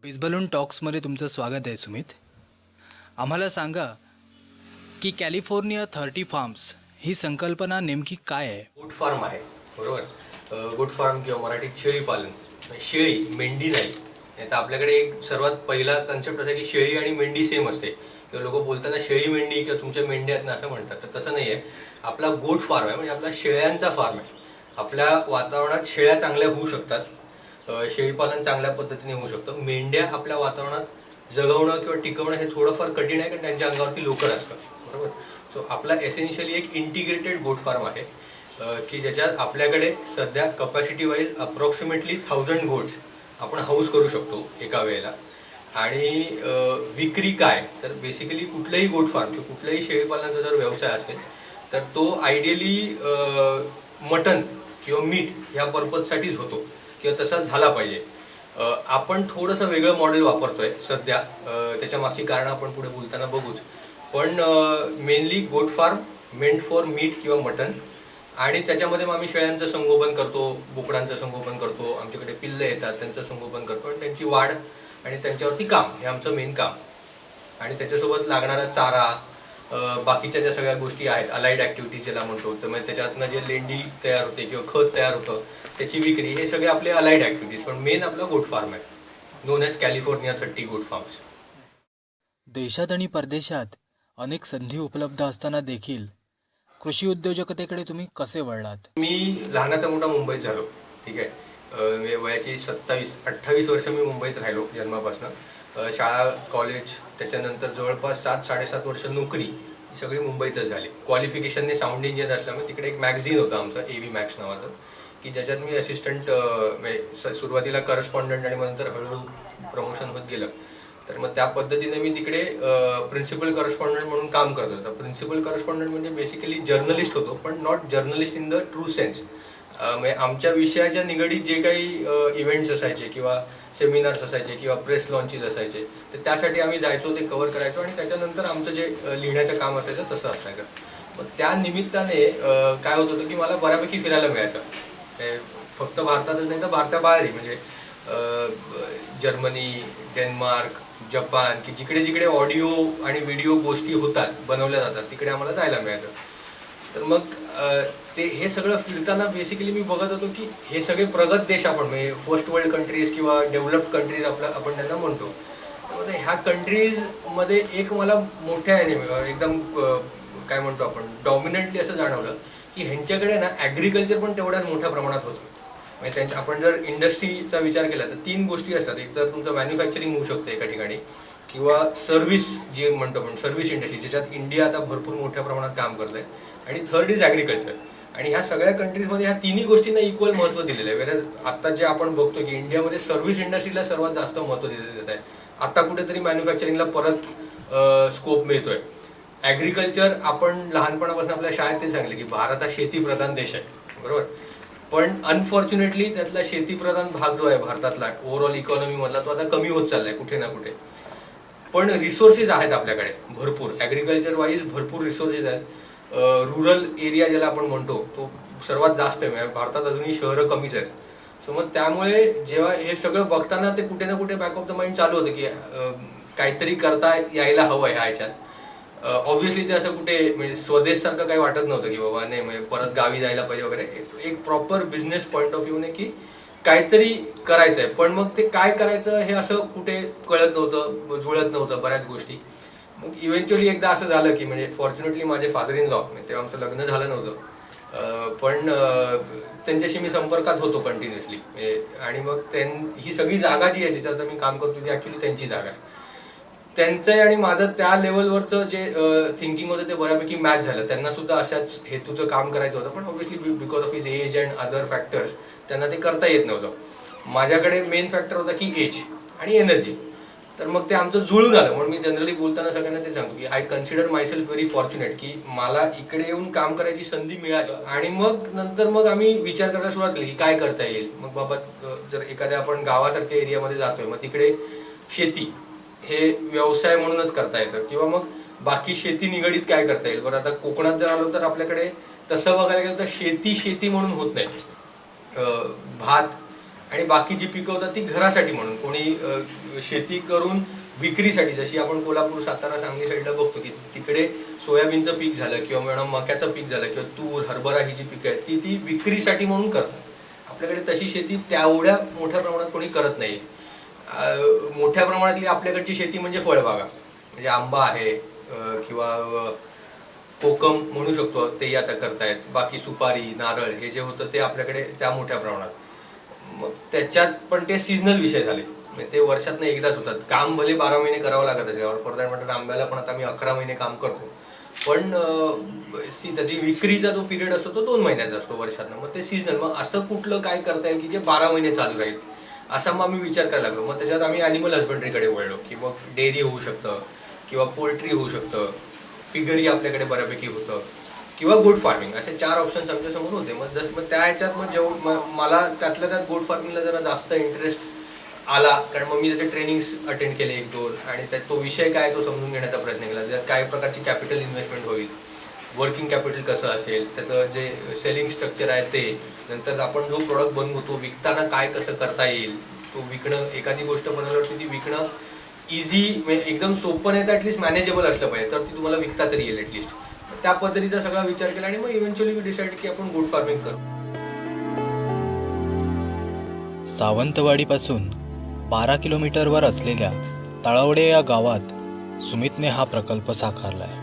बिझबलून टॉक्समध्ये तुमचं स्वागत आहे सुमित. आम्हाला सांगा की कॅलिफोर्निया 30 फार्म्स ही संकल्पना नेमकी काय आहे? गोट फार्म आहे, बरोबर. गोट फार्म किंवा मराठीत शेळी पालन, म्हणजे शेळी, मेंढी नाही. आता आपल्याकडे एक सर्वात पहिला कन्सेप्ट असा की शेळी आणि मेंढी सेम असते, किंवा लोक बोलताना शेळी मेंढी किंवा तुमच्या मेंढ्या आहेत ना असं म्हणतात. तर तसं नाही आहे. आपला गोट फार्म आहे, म्हणजे आपला शेळ्यांचा फार्म आहे. आपल्या वातावरणात शेळ्या चांगल्या होऊ शकतात, शेळीपालन चांगल्या पद्धतीने होऊ शकतं. मेंढ्या आपल्या वातावरणात जगवणं किंवा टिकवणं हे थोडंफार कठीण आहे, कारण त्यांच्या अंगावरती लोकर असतात, बरोबर. सो आपला एसेन्शियली एक इंटिग्रेटेड गोट फार्म आहे, की ज्याच्यात आपल्याकडे सध्या कपॅसिटी वाईज अप्रॉक्सिमेटली 1000 गोट्स आपण हाऊस करू शकतो एका वेळेला. आणि विक्री काय, तर बेसिकली कुठलंही गोट फार्म किंवा कुठल्याही शेळीपालनाचा जर व्यवसाय असेल तर तो आयडियली मटन किंवा मीट ह्या पर्पजसाठीच होतो, किंवा तसा झाला पाहिजे. आपण थोडंसं वेगळं मॉडेल वापरतोय सध्या, त्याच्या मागची कारणं आपण पुढे बोलताना बघूच. पण mainly goat farm meant for meet किंवा मटन, आणि त्याच्यामध्ये मग आम्ही शेळ्यांचं संगोपन करतो, बोकडांचं संगोपन करतो, आमच्याकडे पिल्लं येतात त्यांचं संगोपन करतो, आणि त्यांची वाढ आणि त्यांच्यावरती काम हे आमचं मेन काम. आणि त्याच्यासोबत लागणारा चारा, बाकीच्या ज्या सगळ्या गोष्टी आहेत, अलाइड ॲक्टिव्हिटीज ज्याला म्हणतो, तर मग त्याच्यातनं जे लेंडी तयार होते किंवा खत तयार होतं त्याची विक्री, हे सगळे आपले अलाइड ॲक्टिव्हिटीज. पण मेन आपला गोट फार्म आहे, नोन ॲज कॅलिफोर्निया 30 गोट फार्म्स. देशात आणि परदेशात अनेक संधी उपलब्ध असताना देखील कृषी उद्योजकतेकडे तुम्ही कसे वळलात? मी लहानाचा मोठा मुंबईत झालो, ठीक आहे. वयाची 27-28 वर्ष मी मुंबईत राहिलो जन्मापासून. शाळा, कॉलेज, त्याच्यानंतर जवळपास 7-7.5 वर्ष नोकरी ही सगळी मुंबईतच झाली. क्वालिफिकेशनने साऊंड इंजिनियर असल्यामुळे तिकडे एक मॅगझिन होतं आमचं, AV मॅक्स नावाचं, की ज्याच्यात मी असिस्टंट, म्हणजे सुरुवातीला करस्पॉन्डंट आणि नंतर हळूहळू प्रमोशन होत गेलं. तर मग त्या पद्धतीने मी तिकडे प्रिन्सिपल करस्पॉन्डंट म्हणून काम करत होतो. प्रिन्सिपल करस्पॉन्डंट म्हणजे बेसिकली जर्नलिस्ट होतो, पण not journalist in the true sense. म्हणजे आमच्या विषयाच्या निगडीत जे काही इव्हेंट्स असायचे किंवा सेमिनार्स असायचे किंवा प्रेस लॉन्चेस असायचे, तर त्यासाठी आम्ही जायचो, ते कव्हर करायचो, आणि त्याच्यानंतर आमचं जे लिहिण्याचं काम असायचं तसं असायचं. मग त्या निमित्ताने काय होत होतं की मला बऱ्यापैकी फिरायला मिळायचं, फक्त भारतातच नाही तर भारताबाहेरही, म्हणजे जर्मनी, डेन्मार्क, जपान, की जिकडे जिकडे ऑडिओ आणि व्हिडिओ गोष्टी होतात, बनवल्या जातात, तिकडे आम्हाला जायला मिळायचं. तर मग ते हे सगळं फिरताना बेसिकली मी बघत होतो की हे सगळे प्रगत देश आपण, म्हणजे फर्स्ट वर्ल्ड कंट्रीज किंवा डेव्हलप्ड कंट्रीज आपण त्यांना म्हणतो. तर ह्या कंट्रीजमध्ये एक मला मोठ्या एकदम काय म्हणतो आपण, डॉमिनंटली असं जाणवलं की ह्यांच्याकडे ना ॲग्रिकल्चर पण तेवढ्याच मोठ्या प्रमाणात होतं. म्हणजे आपण जर इंडस्ट्रीचा विचार केला तर 3 गोष्टी असतात. एक तर तुमचं मॅन्युफॅक्चरिंग होऊ शकतं एका ठिकाणी, किंवा सर्व्हिस जी म्हणतो आपण, सर्व्हिस इंडस्ट्री, ज्याच्यात इंडिया आता भरपूर मोठ्या प्रमाणात काम करत आहे, आणि थर्ड इज ॲग्रिकल्चर. आणि ह्या सगळ्या कंट्रीजमध्ये ह्या तिन्ही गोष्टींना इक्वल महत्त्व दिलेलं आहे. वेळेस आता जे आपण बघतो की इंडियामध्ये सर्व्हिस इंडस्ट्रीला सर्वात जास्त महत्त्व दिलं जात आहे. आता कुठेतरी मॅन्युफॅक्चरिंगला परत स्कोप मिळतोय. ॲग्रिकल्चर आपण लहानपणापासून आपल्या शाळेत ते सांगले की भारत हा शेतीप्रधान देश आहे, बरोबर. पण अनफॉर्च्युनेटली त्यातला शेतीप्रधान भाग जो आहे भारतातला ओव्हरऑल इकॉनॉमीमधला, तो आता कमी होत चाललाय कुठे ना कुठे. पण रिसोर्सेस आहेत आपल्याकडे भरपूर, ॲग्रिकल्चर वाईज भरपूर रिसोर्सेस आहेत. रुरल एरिया ज्याला आपण म्हणतो तो सर्वात जास्त आहे, भारतात अजूनही शहरं कमीच आहेत. सो मग त्यामुळे जेव्हा हे सगळं बघताना ते कुठे ना कुठे बॅक ऑफ द माइंड चालू होतं की काहीतरी करता यायला हवं ह्या ह्याच्यात. ऑब्व्हियसली ते असं कुठे म्हणजे स्वदेशसारखं काही वाटत नव्हतं की बाबा नाही म्हणजे परत गावी जायला पाहिजे वगैरे. एक प्रॉपर बिझनेस पॉईंट ऑफ व्ह्यूने की काहीतरी करायचं आहे, पण मग ते काय करायचं हे असं कुठे कळत नव्हतं, जुळत नव्हतं बऱ्याच गोष्टी. मग इव्हेंच्युअली एकदा असं झालं की म्हणजे फॉर्च्युनेटली माझे फादर इन लॉ, तेव्हा आमचं लग्न झालं नव्हतं, पण त्यांच्याशी मी संपर्कात होतो कंटिन्युअसली. आणि मग ही सगळी जागा जी आहे ज्याच्यात मी काम करतो ती ॲक्च्युली त्यांची जागा आहे. त्यांचं आणि माझं त्या लेवलवरचं जे थिंकिंग होतं ते बऱ्यापैकी मॅच झालं. त्यांना सुद्धा अशाच हेतूचं काम करायचं होतं, पण obviously because of his age and other factors त्यांना ते करता येत नव्हतं. माझ्याकडे मेन फॅक्टर होता की एज आणि एनर्जी. तर मग ते आमचं जुळून आलं. म्हणून मी जनरली बोलताना सगळ्यांना ते सांगतो की I consider myself very fortunate की मला इकडे येऊन काम करायची संधी मिळाली. आणि मग नंतर मग आम्ही विचार करायला सुरुवात केली की काय करता येईल. मग बाबा जर एखाद्या आपण गावासारख्या एरियामध्ये जातोय, मग तिकडे शेती हे व्यवसाय म्हणूनच करता येतं, किंवा मग बाकी शेती निगडीत काय करता येईल. बरं आता कोकणात जर आलो तर आपल्याकडे तसं बघायला गेलं तर शेती म्हणून होत नाही. भात, आणि बाकी जी पिकं होतात ती घरासाठी म्हणून. कोणी शेती करून विक्रीसाठी, जशी आपण कोल्हापूर, सातारा, सांगली साईडला बघतो की तिकडे सोयाबीनचं पीक झालं किंवा मॅडम मक्याचं पीक झालं किंवा तूर, हरभरा ही जी पिकं आहेत ती विक्रीसाठी म्हणून करतात. आपल्याकडे तशी शेती तेवढ्या मोठ्या प्रमाणात कोणी करत नाही. मोठ्या प्रमाणातली आपल्याकडची शेती म्हणजे फळबागा, म्हणजे आंबा आहे किंवा कोकम म्हणू शकतो, ते आता करतायत. बाकी सुपारी, नारळ हे जे होतं ते आपल्याकडे त्या मोठ्या प्रमाणात. मग त्याच्यात पण ते सीझनल विषय झाले, ते वर्षातनं एकदाच होतात. काम भले 12 महिने करावं लागत त्याच्यावर. फॉर दॅट मॅटर आंब्याला पण आता मी 11 महिने काम करतो, पण त्याची विक्रीचा जो पिरियड असतो तो 2 महिन्याचा असतो वर्षातनं. मग ते सीझनल. मग असं कुठलं काय करता येईल की जे 12 महिने चालू राहील, असा मग आम्ही विचार करायला लागलो. मग त्याच्यात आम्ही ॲनिमल हजबंड्रीकडे वळलो की मग डेअरी होऊ शकतं किंवा पोल्ट्री होऊ शकतं, पिगरी आपल्याकडे बऱ्यापैकी होतं, किंवा गोट फार्मिंग. असे 4 ऑप्शन्स आमच्यासमोर होते. मग त्या ह्याच्यात मला त्यातल्या त्यात गोट फार्मिंगला जरा जास्त इंटरेस्ट आला, कारण मग मी त्याचे ट्रेनिंग्स अटेंड केले 1-2 आणि त्यात तो विषय काय तो समजून घेण्याचा प्रयत्न केला. त्यात काय प्रकारची कॅपिटल इन्व्हेस्टमेंट होईल, वर्किंग कॅपिटल कसं असेल, त्याचं जे सेलिंग स्ट्रक्चर आहे ते, नंतर आपण जो प्रोडक्ट बनवू तो विकताना काय कसं करता येईल, तो विकणं, एखादी गोष्ट बनवल्यावरती ती विकणं इझी, एकदम सोपं नाही तर ॲटलिस्ट मॅनेजेबल असलं पाहिजे, तर ती तुम्हाला विकता तरी येईल ॲटलिस्ट. त्या पद्धतीचा सगळा विचार केला आणि मग इव्हेंच्युअली मी डिसाईड की आपण गोट फार्मिंग करू. सावंतवाडीपासून 12 किलोमीटरवर असलेल्या तळवडे या गावात सुमितने हा प्रकल्प साकारलाय.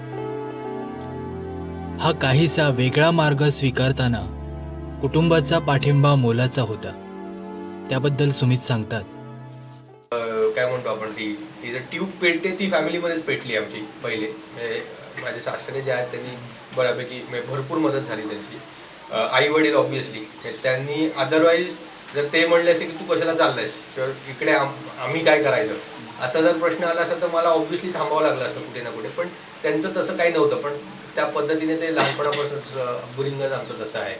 हा काहीसा वेगळा मार्ग स्वीकारताना कुटुंबाचा पाठिंबा मोलाचा होता. त्याबद्दल सुमित सांगतात. काय म्हणतो आपण, ती जर ट्यूब पेटते ती फॅमिलीमध्येच पेटली आमची पहिले. माझे सासरे जे आहेत त्यांनी बऱ्यापैकी भरपूर मदत झाली त्यांची. आई वडील ऑब्व्हियसली त्यांनी, अदरवाईज जर ते म्हणले असते की तू कशाला चाललायस किंवा इकडे आम्ही काय करायचं असा जर प्रश्न आला असता तर मला ऑब्व्हियसली थांबावं लागलं असतं कुठे ना कुठे. पण त्यांचं तसं काही नव्हतं. पण त्या पद्धतीने ते लहानपणापासूनच अपब्रिंगच आमचं तसं आहे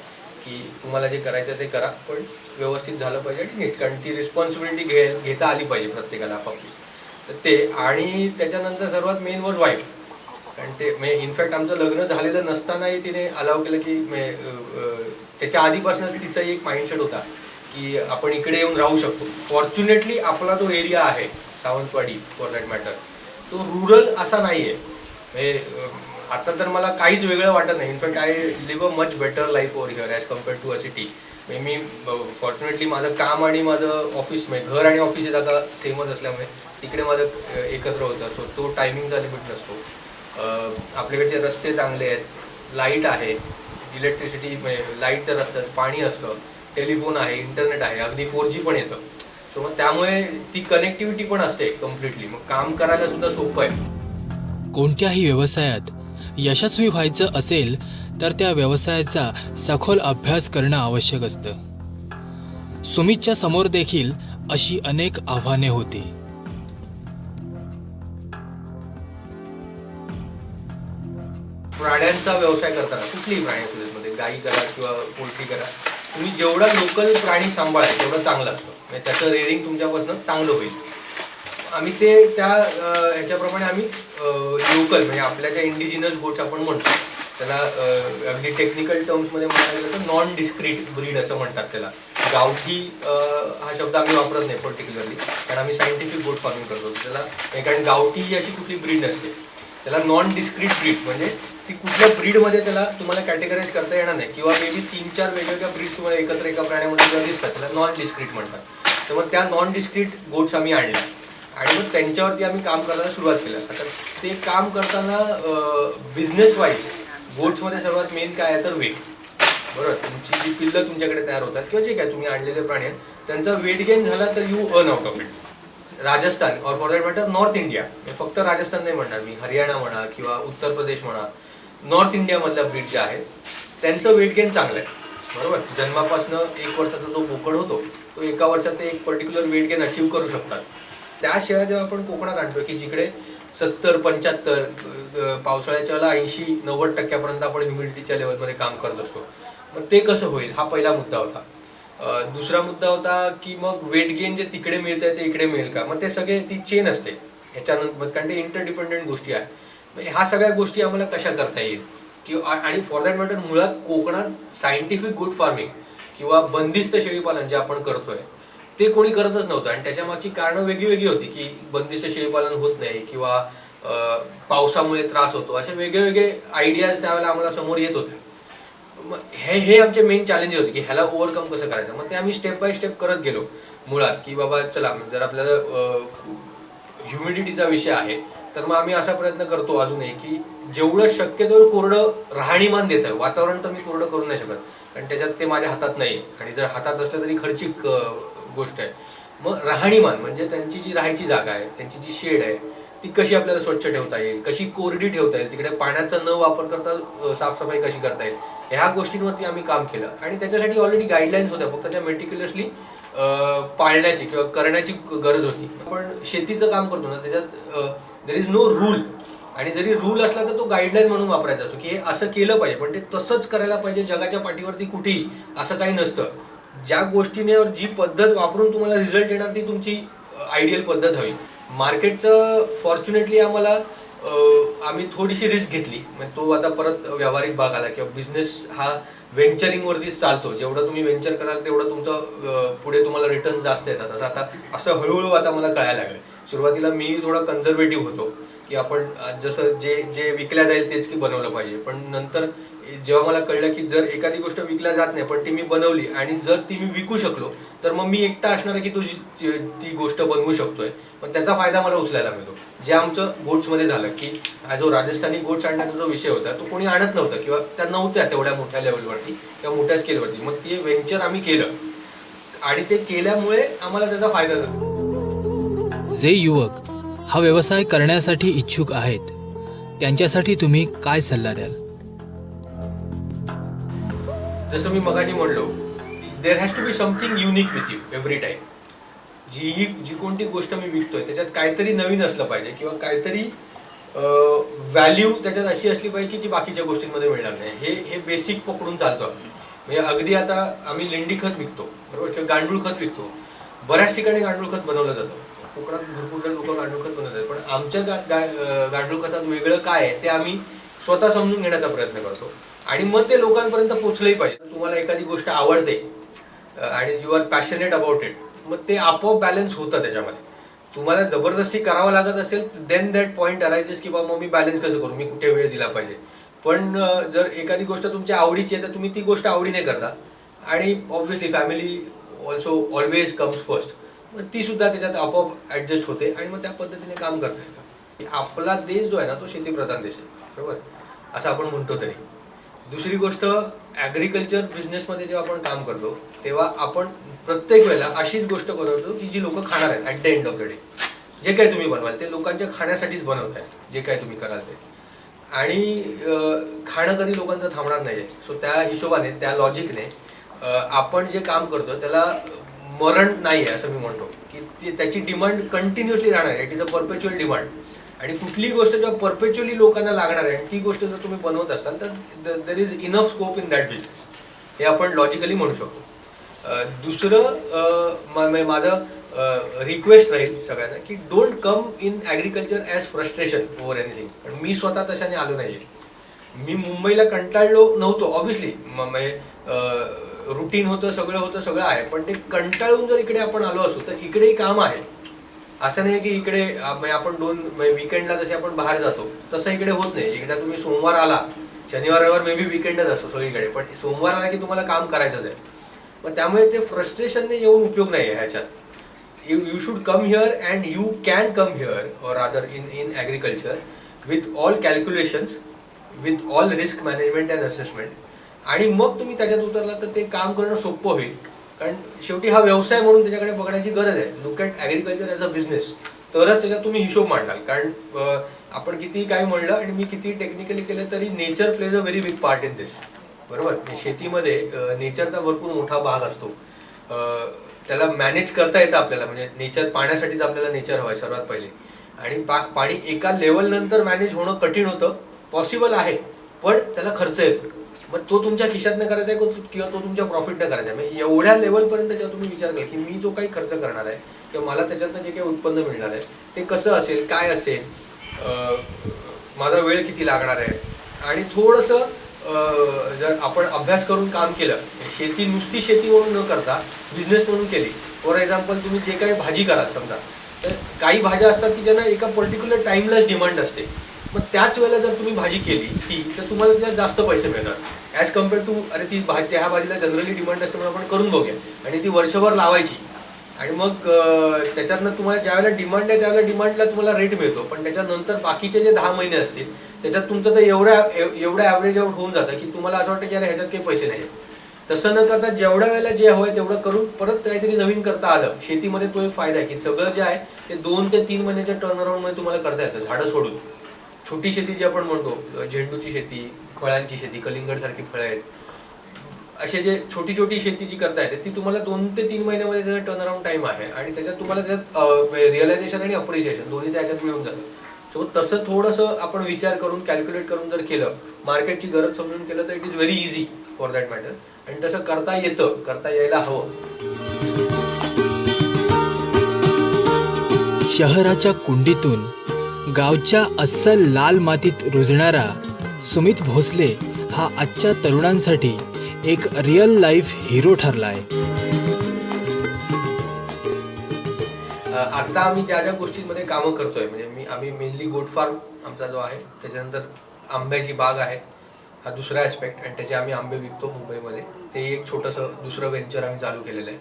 की तुम्हाला जे करायचं ते करा, पण व्यवस्थित झालं पाहिजे आणि नीट, कारण ती रिस्पॉन्सिबिलिटी घेता आली पाहिजे प्रत्येकाला आपापली. तर ते, आणि त्याच्यानंतर सर्वात मेन वॉज वाईफ. कारण ते इनफॅक्ट आमचं लग्न झालेलं नसतानाही तिने अलाव केलं की त्याच्या आधीपासूनच तिचा एक माइंडसेट होता की आपण इकडे येऊन राहू शकतो. फॉर्च्युनेटली आपला तो एरिया आहे सावंतवाडी, फॉर दॅट मॅटर, तो रुरल असा नाही आहे. आता तर मला काहीच वेगळं वाटत नाही. In fact I live a much better life over here as compared to a city. मी फॉर्च्युनेटली माझं काम आणि माझं ऑफिस, घर आणि ऑफिस आता सेमच असल्यामुळे तिकडे माझं एकत्र होतं. सो तो टायमिंगचा लिमिट नसतो. आपल्याकडचे रस्ते चांगले आहेत, लाईट आहे, इलेक्ट्रिसिटी, लाईट तर असतं, पाणी असतं, टेलिफोन आहे, इंटरनेट आहे, अगदी 4G पण येतं. सो मग त्यामुळे ती कनेक्टिव्हिटी पण असते कम्प्लिटली. मग काम करायला सुद्धा सोपं आहे. कोणत्याही व्यवसायात यशस्वी व्हायचं असेल तर त्या व्यवसायाचा सखोल अभ्यास करणं आवश्यक असतं. सुमितच्या समोर देखील अशी अनेक आव्हाने होती. प्राण्यांचा व्यवसाय करताना, कुठलीही प्राणी, गाई करा किंवा पोल्ट्री करा, तुम्ही जेवढा लोकल प्राणी सांभाळाल तेवढं चांगलं असतं. म्हणजे त्याचं रेअरिंग तुमच्यापासून चांगलं होईल. आम्ही ते त्या ह्याच्याप्रमाणे आम्ही लोकल, म्हणजे आपल्या ज्या इंडिजिनस गोट्स आपण म्हणतो त्याला, अगदी टेक्निकल टर्म्समध्ये म्हणायला गेलं तर नॉन डिस्क्रीट ब्रीड असं म्हणतात त्याला. गावठी हा शब्द आम्ही वापरत नाही पर्टिक्युलरली, कारण आम्ही सायंटिफिक गोट फार्मिंग करतो त्याला. कारण गावठी ही अशी कुठली ब्रीड नसते. त्याला नॉन डिस्क्रीट ब्रीड म्हणजे ती कुठल्या ब्रीडमध्ये त्याला तुम्हाला कॅटेगराईज करता येणार नाही, किंवा मे बी 3-4 वेगवेगळ्या ब्रीड्स तुम्हाला एकत्र एका प्राण्यामध्ये जर दिसतात त्याला नॉन डिस्क्रीट म्हणतात. तर मग त्या नॉन डिस्क्रीट गोट्स आम्ही आणल्या आणि मग त्यांच्यावरती आम्ही काम करायला सुरुवात केलं. आता ते काम करताना बिझनेस वाईज गोट्समध्ये सर्वात मेन काय आहे तर वेट. बरोबर, तुमची जी पिल्लं तुमच्याकडे तयार होतात किंवा जे काय तुम्ही आणलेले प्राणी आहेत त्यांचा वेट गेन झाला तर you earn out of it. Rajasthan और for that matter north India, फक्त राजस्थान नाही म्हणणार मी, हरियाणा म्हणा किंवा उत्तर प्रदेश म्हणा, नॉर्थ इंडियामधल्या ब्रीड ज्या आहेत त्यांचं वेट गेन चांगलं आहे. बरोबर, जन्मापासून 1 वर्षाचा जो बोकड होतो तो 1 वर्षात ते एक पर्टिक्युलर वेट गेन अचीव्ह करू शकतात. त्याशिवाय जेव्हा आपण कोकणात आणतो की जिकडे 70-75, पावसाळ्याच्या 80-90% आपण ह्युमिडिटीच्या लेवलमध्ये काम करत असतो, मग ते कसं होईल हा पहिला मुद्दा होता. दुसरा मुद्दा होता की मग वेट गेन जे तिकडे मिळतंय ते इकडे मिळेल का. मग ते सगळे, ती चेन असते ह्याच्यानंतर, कारण ते इंटरडिपेंडंट गोष्टी आहे. म्हणजे ह्या सगळ्या गोष्टी आम्हाला कशा करता येईल किंवा, आणि फॉर दॅट मॅटर मुळात कोकणात सायंटिफिक गोट फार्मिंग किंवा बंदिस्त शेळीपालन जे आपण करतोय ते कोणी करतच नव्हतं आणि त्याच्या मागची कारणं वेगळी वेगळी होती की बंदिस्त शेळीपालन होत नाही किंवा पावसामुळे त्रास होतो, असे वेगळे वेगळे आयडियाज त्यावेळेला आम्हाला समोर येत होते. मग हे आमचे मेन चॅलेंज होते की ह्याला ओव्हरकम कसं करायचं. मग ते आम्ही स्टेप बाय स्टेप करत गेलो मुळात की बाबा चला जर आपल्याला ह्युमिडिटीचा विषय आहे तर मग आम्ही असा प्रयत्न करतो अजूनही की जेवढं शक्य तेवढं कोरडं राहणीमान देतं. वातावरण तर मी कोरडं करू नाही शकत कारण त्याच्यात ते माझ्या हातात नाही आणि जर हातात असलं तरी खर्चिक गोष्ट आहे. मग राहणीमान म्हणजे त्यांची जी राहायची जागा आहे, त्यांची जी शेड आहे ती कशी आपल्याला स्वच्छ ठेवता येईल, कशी कोरडी ठेवता येईल, तिकडे पाण्याचा न वापर करता साफसफाई कशी करता येईल, ह्या गोष्टींवरती आम्ही काम केलं. आणि त्याच्यासाठी ऑलरेडी गाईडलाईन्स होत्या, फक्त त्या मेटिक्युलसली पाळण्याची किंवा करण्याची गरज होती. आपण शेतीचं काम करतो ना त्याच्यात देर इज नो रूल, आणि जरी रूल असला तर तो गाईडलाईन म्हणून वापरायचा असतो की हे असं केलं पाहिजे, पण ते तसंच करायला पाहिजे जगाच्या पाठीवरती कुठेही असं काही नसतं. ज्या गोष्टीने जी पद्धत वापरून तुम्हाला रिझल्ट येणार ती तुमची आयडियल पद्धत हवी. मार्केटचं फॉर्च्युनेटली आम्ही थोडीशी रिस्क घेतली. म्हणजे तो आता परत व्यावहारिक भाग आला किंवा बिझनेस हा वेंचरिंगवरतीच चालतो. जेवढं तुम्ही वेंचर कराल तेवढं तुमचं पुढे तुम्हाला रिटर्न जास्त येतात. आता असं हळूहळू आता मला कळायला लागलं. सुरुवातीला मी थोडा कन्झर्वेटिव्ह होतो की आपण जसं जे विकल्या जाईल तेच की बनवलं पाहिजे. पण नंतर जेव्हा मला कळलं की जर एखादी गोष्ट विकल्या जात नाही पण ती मी बनवली आणि जर ती मी विकू शकलो तर मग मी एकटा असणार आहे की ती गोष्ट बनवू शकतोय. पण त्याचा फायदा मला उचलायला मिळतो. जे आमचं गोट्समध्ये झालं की हा जो राजस्थानी गोट्स आणण्याचा जो विषय होता तो कोणी आणत नव्हता किंवा त्या नव्हत्या तेवढ्या मोठ्या लेवलवरती किंवा मोठ्या स्केलवरती. मग ते वेंचर आम्ही केलं आणि ते केल्यामुळे आम्हाला त्याचा फायदा झाला. जे युवक हा व्यवसाय करण्यासाठी इच्छुक आहेत त्यांच्यासाठी तुम्ही काय सल्ला द्याल? जसं मी मगाशी म्हणलो, there has to be something unique with you every time. जी कोणती गोष्ट मी विकतोय त्याच्यात काहीतरी नवीन असलं पाहिजे किंवा काहीतरी व्हॅल्यू त्याच्यात अशी असली पाहिजे की जी बाकीच्या गोष्टींमध्ये मिळणार नाही. हे बेसिक पकडून चालतो आम्ही. म्हणजे अगदी आता आम्ही लेंडी खत विकतो बरोबर किंवा गांडूळ खत विकतो. बऱ्याच ठिकाणी गांडूळ खत बनवलं जातं. कोकणात भरपूर लोक गांडूळ खत बनवतात. पण आमच्या गांडूळ खतात वेगळं काय आहे ते आम्ही स्वतः समजून घेण्याचा प्रयत्न करतो आणि मग ते लोकांपर्यंत पोहोचलंही पाहिजे. तुम्हाला एखादी गोष्ट आवडते आणि you are passionate about it, मग ते आपोआप बॅलन्स होतं त्याच्यामध्ये. तुम्हाला जबरदस्ती करावं लागत असेल देन दॅट पॉईंट अरायजेस की बाबा मग मी बॅलन्स कसं करू, मी कुठे वेळ दिला पाहिजे. पण जर एखादी गोष्ट तुमच्या आवडीची आहे तर तुम्ही ती गोष्ट आवडीने करता आणि obviously family also always comes first. मग ती सुद्धा त्याच्यात आपोआप ॲडजस्ट होते आणि मग त्या पद्धतीने काम करता येतं. आपला देश जो आहे ना तो शेतीप्रधान देश आहे बरोबर, असं आपण म्हणतो. तरी दुसरी गोष्ट, ॲग्रिकल्चर बिझनेसमध्ये जेव्हा आपण काम करतो तेव्हा आपण प्रत्येक वेळेला अशीच गोष्ट बनवतो की जी लोक खाणार आहेत. At the end of the day जे काही तुम्ही बनवाल ते लोकांच्या खाण्यासाठीच बनवताय, जे काही तुम्ही कराल ते. आणि खाणं कधी लोकांचं थांबणार नाही आहे. सो त्या हिशोबाने त्या लॉजिकने आपण जे काम करतो त्याला मरण नाही आहे असं मी म्हणतो की त्याची डिमांड कंटिन्युअसली राहणार आहे. It is a परपेच्युअल demand. आणि कुठलीही गोष्ट जेव्हा परपेच्युअली लोकांना लागणार आहे आणि ती गोष्ट जर तुम्ही बनवत असाल तर there is enough scope in that business, हे आपण लॉजिकली म्हणू शकतो. दुसरं माझं रिक्वेस्ट राहील सगळ्यांना की don't come in agriculture as frustration over anything. पण मी स्वतः तशाने आलो नाही आहे. मी मुंबईला कंटाळलो नव्हतो ऑब्व्हियसली, रुटीन होतं, सगळं आहे. पण ते कंटाळून जर इकडे आपण आलो असू तर इकडेही काम आहे. असं नाही की इकडे आपण विकेंडला जसे आपण बाहेर जातो तसं इकडे होत नाही. एकदा तुम्ही सोमवार आला, शनिवार रविवार मे बी विकेंडच असतो सगळीकडे, पण सोमवार आला की तुम्हाला काम करायचंच आहे. मग त्यामुळे ते फ्रस्ट्रेशनने येऊन उपयोग नाही आहे ह्याच्यात. You should come here and you can come here or rather in agriculture with all calculations, with all risk management and assessment. आणि मग तुम्ही त्याच्यात उतरला तर ते काम करणं सोपं होईल. कारण शेवटी हा व्यवसाय म्हणून त्याच्याकडे बघण्याची गरज आहे. Look at agriculture as a business, तरच त्याच्यात तुम्ही हिशोब मांडाल. कारण आपण किती काय म्हणलं आणि मी किती टेक्निकली केलं तरी nature plays a very big part in this बरोबर. शेतीमध्ये नेचरचा भरपूर मोठा भाग असतो. त्याला मॅनेज करता येतं आपल्याला. म्हणजे नेचर, पाण्यासाठीच आपल्याला नेचर हवं आहे सर्वात पहिले. आणि पाणी एका लेवल नंतर मॅनेज होणं कठीण होतं. पॉसिबल आहे पण त्याला खर्च येतो. मग तो तुमच्या खिशातनं करायचा आहे किंवा तो तुमच्या प्रॉफिटनं करायचा आहे. म्हणजे एवढ्या लेवलपर्यंत जेव्हा तुम्ही विचार केला की मी जो काही खर्च करणार आहे किंवा मला त्याच्यातनं जे काही उत्पन्न मिळणार आहे ते कसं असेल, काय असेल, माझा वेळ किती लागणार आहे आणि थोडंसं जर आपण अभ्यास करून काम केलं, शेती नुसती शेती म्हणून न करता बिझनेस म्हणून केली. फॉर एक्झाम्पल तुम्ही जे काही भाजी कराल समजा, तर काही भाज्या असतात की ज्यांना एका पर्टिक्युलर टाईमलाच डिमांड असते. मग त्याच वेळेला जर तुम्ही भाजी केली ती, तर तुम्हाला त्यात जास्त पैसे मिळणार ॲज कम्पेअर टू अरे ती त्या भाजीला जनरली डिमांड असते म्हणून आपण करून बघूया आणि ती वर्षभर लावायची आणि मग त्याच्यातनं तुम्हाला ज्यावेळेला डिमांड आहे त्यावेळेला डिमांडला तुम्हाला रेट मिळतो. पण त्याच्यानंतर बाकीचे जे 10 महिने असतील त्याच्यात तुमचं तर एवढ्या ॲव्हरेज आउट होऊन जातं की तुम्हाला असं वाटतं की अरे ह्याच्यात काही पैसे नाही. तसं न करता जेवढ्या वेळेला जे हवंय तेवढं करून परत काहीतरी नवीन करता आलं. शेतीमध्ये तो एक फायदा आहे की सगळं जे आहे ते 2 ते 3 महिन्याच्या टर्नअराउंडमध्ये तुम्हाला करता येतं. झाडं सोडून छोटी शेती जी आपण म्हणतो, झेंडूची शेती, फळांची शेती, कलिंगड सारखी फळं आहेत, असे जे छोटी छोटी शेती जी करता येते ती तुम्हाला 2 ते 3 महिन्यामध्ये त्याचा टर्नअराउंड टाइम आहे आणि त्याच्यात तुम्हाला त्यात रिअलायझेशन आणि अप्रिशिएशन दोन्ही त्याच्यात मिळून जातं. सो तसं थोडंसं आपण विचार करून कॅल्क्युलेट करून जर केलं, मार्केटची गरज समजून केलं, तर it is very easy for that matter. आणि तसं करता येतं, करता यायला हवं. शहराच्या कुंडीतून गावच्या अस्सल लाल मातीत रुजणारा सुमित भोसले हा आजच्या तरुणांसाठी एक रिअल लाईफ हिरो ठरलाय. आता आम्ही ज्या ज्या गोष्टींमध्ये कामं करतोय, म्हणजे आम्ही मेनली गोट फार्म आमचा जो आहे, त्याच्यानंतर आंब्याची बाग आहे, हा दुसरा ॲस्पेक्ट, आणि त्याचे आम्ही आंबे विकतो मुंबईमध्ये. ते एक छोटंसं दुसरं व्हेंचर आम्ही चालू केलेलं आहे.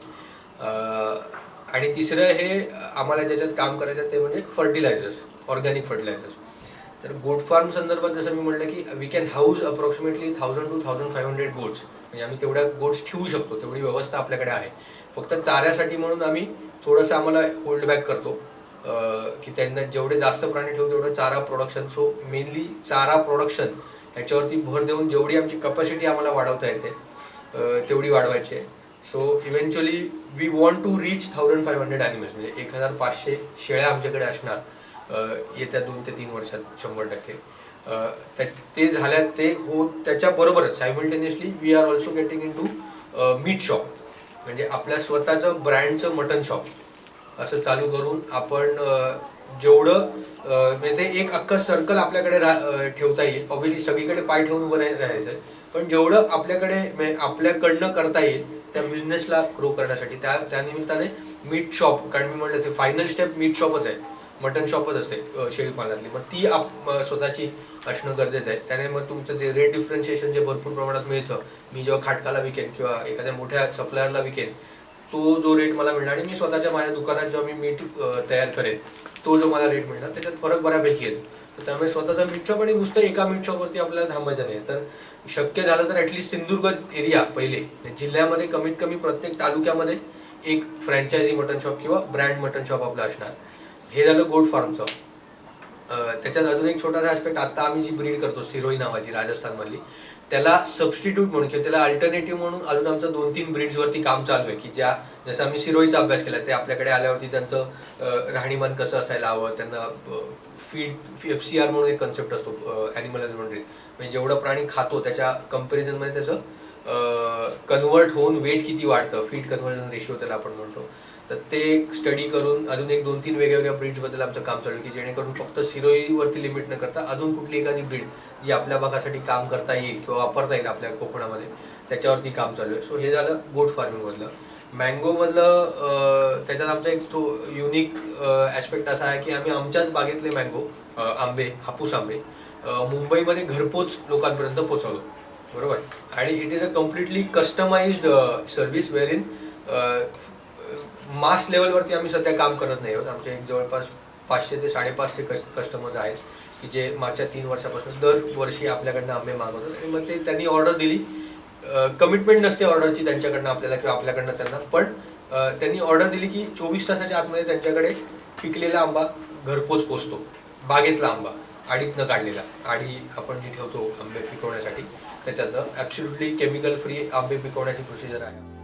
आणि तिसरं हे आम्हाला ज्याच्यात काम करायचं ते म्हणजे फर्टिलायझर्स, ऑर्गॅनिक फर्टिलायझर्स. तर गोट फार्म संदर्भात जसं मी म्हटलं की we can house approximately 1000 to 1500 goats. म्हणजे आम्ही तेवढ्या गोट्स ठेवू शकतो, तेवढी व्यवस्था आपल्याकडे आहे. फक्त चाऱ्यासाठी म्हणून आम्ही थोडंसं आम्हाला होल्ड बॅक करतो की त्यांना जेवढे जास्त प्राणी ठेवू तेवढं चारा प्रोडक्शन. सो मेनली चारा प्रोडक्शन ह्याच्यावरती भर देऊन जेवढी आमची कपॅसिटी आम्हाला वाढवता येते तेवढी वाढवायची आहे. So eventually we want to reach 1500 animals, म्हणजे 1500 शेळ्या आमच्याकडे असणार येत्या 2 ते 3 वर्षात 100%. ते झाल्यात ते हो, त्याच्याबरोबरच simultaneously we are also getting into meat shop, म्हणजे आपल्या स्वतःचं ब्रँडचं मटन शॉप असं चालू करून आपण जेवढं म्हणजे ते एक अख्खं सर्कल आपल्याकडे ठेवता येईल. ऑब्व्हियसली सगळीकडे पाय ठेवून उभं राहायचं आहे, पण जेवढं आपल्याकडे आपल्याकडनं करता येईल त्या बिझनेसला ग्रो करण्यासाठी त्या निमित्ताने मीट शॉप, कारण मी म्हटलं फायनल स्टेप मीट शॉपच आहे, मटन शॉपच असते शेळीपालनातली, मग ती स्वतःची असणं गरजेचं आहे. त्याने मग तुमचं जे रेट डिफरन्शिएशन जे भरपूर प्रमाणात मिळतं, मी जेव्हा खाटकाला विकेन किंवा एखाद्या मोठ्या सप्लायरला विकेन, तो जो रेट मला मिळणार आणि मी स्वतःच्या माझ्या दुकानात जेव्हा मी मीठ तयार करेन तो जो मला रेट मिळणार त्याच्यात फरक बऱ्यापैकी येतो. तर त्यामुळे स्वतःचा मीट शॉप आणि नुसतं एका मीट शॉपवरती आपल्याला थांबायचं नाही. तर शक्य झालं तर ॲटलिस्ट सिंधुदुर्ग एरिया पहिले जिल्ह्यामध्ये कमीत कमी प्रत्येक तालुक्यामध्ये एक फ्रँचायझी मटन शॉप किंवा ब्रँड मटन शॉप आपलं असणार. हे झालं गोट फार्मचं. त्याच्यात अजून एक छोटासा ॲस्पेक्ट, आता आम्ही जी ब्रीड करतो सिरोई नावाची राजस्थानमधली, त्याला सबस्टिट्यूट म्हणून किंवा त्याला अल्टरनेटिव्ह म्हणून अजून आमचं 2-3 ब्रीड्सवरती काम चालू आहे की ज्या जसं आम्ही सिरोईचा अभ्यास केला, ते आपल्याकडे आल्यावरती त्यांचं राहणीमान कसं असायला हवं, त्यांना फीड FCR म्हणून एक कन्सेप्ट असतो ॲनिमल हजबंड्रीत, म्हणजे जेवढं प्राणी खातो त्याच्या कंपॅरिझनमध्ये त्याचं कन्वर्ट होऊन वेट किती वाढतं, फीड कन्वर्जन रेशिओ त्याला आपण म्हणतो. तर ते स्टडी करून अजून एक 2-3 वेगवेगळ्या ब्रीड्सबद्दल आमचं काम चालू आहे की जेणेकरून फक्त सिरोईवरती लिमिट न करता अजून कुठली एखादी ब्रीड जी आपल्या भागासाठी काम करता येईल किंवा वापरता येईल आपल्या कोकणामध्ये, त्याच्यावरती काम चालू आहे. सो हे झालं गोट फार्मिंगमधलं. मँगोमधलं त्याच्यात आमचा एक तो युनिक ॲस्पेक्ट असा आहे की आम्ही आमच्याच बागेतले मँगो आंबे, हापूस आंबे मुंबईमध्ये घरपोच लोकांपर्यंत पोचवलो, बरोबर. आणि it is a completely customised service where in mass लेवलवरती आम्ही सध्या काम करत नाही आहोत. आमचे एक जवळपास 500 ते 550 कस्टमर्स आहेत की जे मागच्या 3 वर्षापासून दरवर्षी आपल्याकडनं आंबे मागवतात. आणि मग ते त्यांनी ऑर्डर दिली, कमिटमेंट नसते ऑर्डरची त्यांच्याकडनं आपल्याला किंवा आपल्याकडनं त्यांना, पण त्यांनी ऑर्डर दिली की 24 तासाच्या आतमध्ये त्यांच्याकडे पिकलेला आंबा घरपोच पोचतो, बागेतला आंबा, आडीतनं काढलेला. आडी आपण जी ठेवतो आंबे पिकवण्यासाठी, त्याच्यातनं ॲब्सोल्युटली केमिकल फ्री आंबे पिकवण्याची प्रोसिजर आहे.